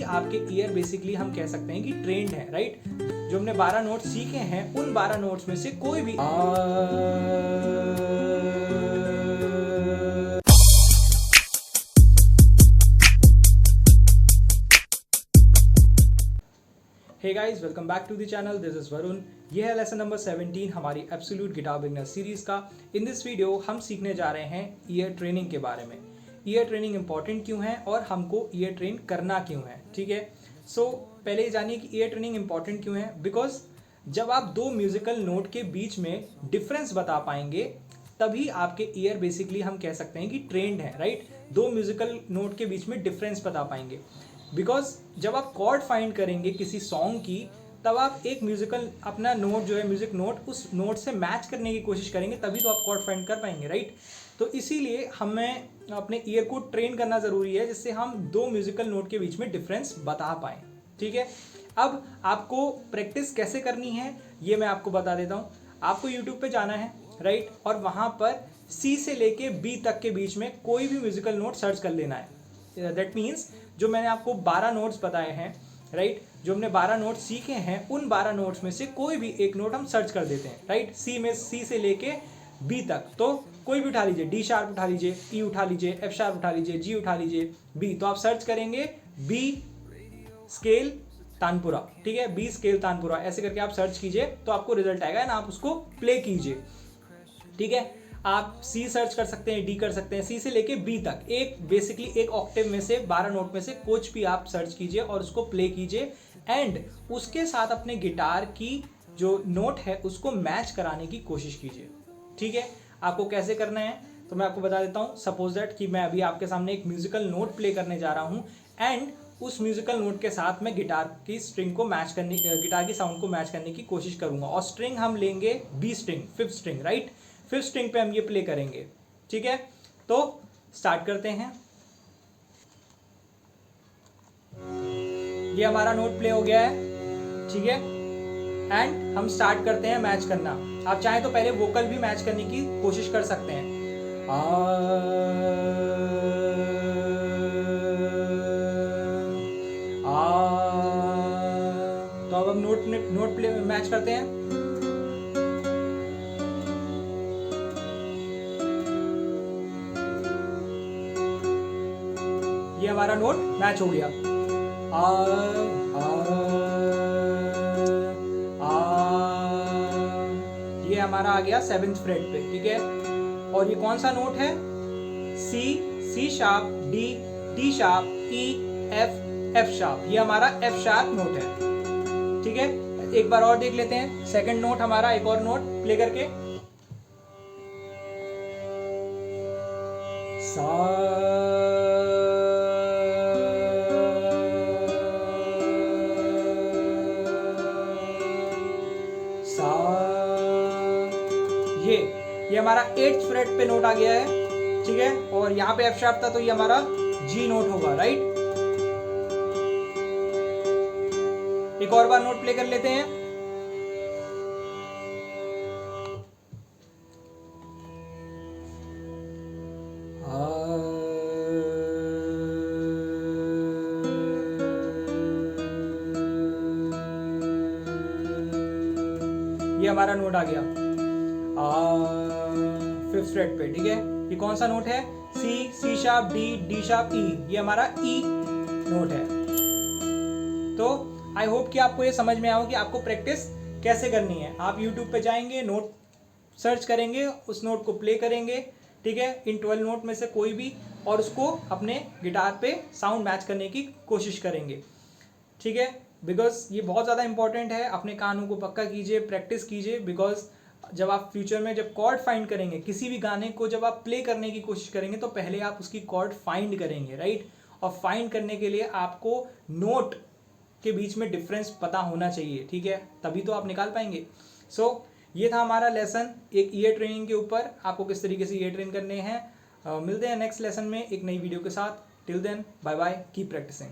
आपके year basically हम कह सकते हैं कि ट्रेंड है, राइट। जो हमने 12 नोट्स सीखे हैं उन 12 नोट्स में से कोई भी hey guys, welcome back to the channel. This is Varun. ये है लेसन नंबर 17 हमारी एब्सोल्यूट गिटार बिगनर सीरीज का। इन दिस वीडियो हम सीखने जा रहे हैं ईयर ट्रेनिंग के बारे में। ईयर ट्रेनिंग इंपॉर्टेंट क्यों है और हमको ईयर ट्रेन करना क्यों है, ठीक है। सो पहले ये जानिए कि ईयर ट्रेनिंग इंपॉर्टेंट क्यों है। बिकॉज जब आप दो म्यूजिकल नोट के बीच में डिफरेंस बता पाएंगे तभी आपके ईयर बेसिकली हम कह सकते हैं कि ट्रेंड है, राइट। दो म्यूजिकल नोट के बीच में डिफरेंस बता पाएंगे। बिकॉज जब आप कॉर्ड फाइंड करेंगे किसी सॉन्ग की तब आप एक म्यूजिकल अपना नोट जो है म्यूजिक नोट उस नोट से मैच करने की कोशिश करेंगे, तभी तो आप कॉर्ड फाइंड कर पाएंगे, राइट। तो इसीलिए हमें अपने ईयर को ट्रेन करना ज़रूरी है जिससे हम दो म्यूजिकल नोट के बीच में डिफरेंस बता पाएँ, ठीक है। अब आपको प्रैक्टिस कैसे करनी है ये मैं आपको बता देता हूँ। आपको यूट्यूब पे जाना है, राइट, और वहाँ पर सी से लेके बी तक के बीच में कोई भी म्यूजिकल नोट सर्च कर लेना है। दैट मीन्स जो मैंने आपको 12 नोट्स बताए हैं, राइट, जो हमने 12 नोट्स सीखे हैं उन 12 नोट्स में से कोई भी एक नोट हम सर्च कर देते हैं, राइट। सी से लेके बी तक तो कोई भी उठा लीजिए, डी शार्प उठा लीजिए, ई उठा लीजिए, एफ शार्प उठा लीजिए, जी उठा लीजिए, बी। तो आप सर्च करेंगे बी स्केल तानपुरा, ठीक है, बी स्केल तानपुरा ऐसे करके आप सर्च कीजिए तो आपको रिजल्ट आएगा ना, आप उसको प्ले कीजिए, ठीक है। आप सी सर्च कर सकते हैं, डी कर सकते हैं, सी से लेके बी तक एक बेसिकली एक ऑक्टेव में से 12 नोट में से कुछ भी आप सर्च कीजिए और उसको प्ले कीजिए एंड उसके साथ अपने गिटार की जो नोट है उसको मैच कराने की कोशिश कीजिए, ठीक है। आपको कैसे करना है तो मैं आपको बता देता हूँ। सपोज दैट कि मैं अभी आपके सामने एक म्यूजिकल नोट प्ले करने जा रहा हूँ एंड उस म्यूजिकल नोट के साथ मैं गिटार की स्ट्रिंग को मैच करने गिटार की साउंड को मैच करने की कोशिश करूंगा और स्ट्रिंग हम लेंगे B string, fifth string, right. Fifth string पे हम ये प्ले करेंगे, ठीक है। तो स्टार्ट करते हैं। ये हमारा नोट प्ले हो गया है, ठीक है, एंड हम स्टार्ट करते हैं मैच करना। आप चाहें तो पहले वोकल भी मैच करने की कोशिश कर सकते हैं। तो अब हम नोट प्ले मैच करते हैं। ये हमारा नोट मैच हो गया। ये हमारा आ गया 7th फ्रेट पे, ठीक है। और ये कौन सा नोट है? सी शार्प, डी शार्प, ई, एफ शार्प। ये हमारा एफ शार्प नोट है, ठीक है। एक बार और देख लेते हैं सेकंड नोट हमारा, एक और नोट प्ले करके। ये हमारा 8th फ्रेट पे नोट आ गया है, ठीक है। और यहाँ पे एफ शार्प था तो ये हमारा जी नोट होगा, राइट। एक और बार नोट प्ले कर लेते हैं। ये हमारा नोट आ गया 5th फ्रेट पे, ठीक है। ये कौन सा नोट है? सी शार्प, डी शार्प, ई। ये हमारा ई नोट है। तो आई होप कि आपको ये समझ में आया कि आपको प्रैक्टिस कैसे करनी है। आप यूट्यूब पे जाएंगे, नोट सर्च करेंगे, उस नोट को प्ले करेंगे, ठीक है, इन 12 नोट में से कोई भी, और उसको अपने गिटार पे साउंड मैच करने की कोशिश करेंगे, ठीक है। बिकॉज ये बहुत ज़्यादा इंपॉर्टेंट है। अपने कानों को पक्का कीजिए, प्रैक्टिस कीजिए। बिकॉज जब आप फ्यूचर में जब कॉर्ड फाइंड करेंगे, किसी भी गाने को जब आप प्ले करने की कोशिश करेंगे तो पहले आप उसकी कॉर्ड फाइंड करेंगे, राइट। और फाइंड करने के लिए आपको नोट के बीच में डिफरेंस पता होना चाहिए, ठीक है, तभी तो आप निकाल पाएंगे। सो ये था हमारा लेसन एक ईयर ट्रेनिंग के ऊपर, आपको किस तरीके से ईयर ट्रेन करने हैं। मिलते हैं नेक्स्ट लेसन में एक नई वीडियो के साथ। Till then, bye bye, keep practising.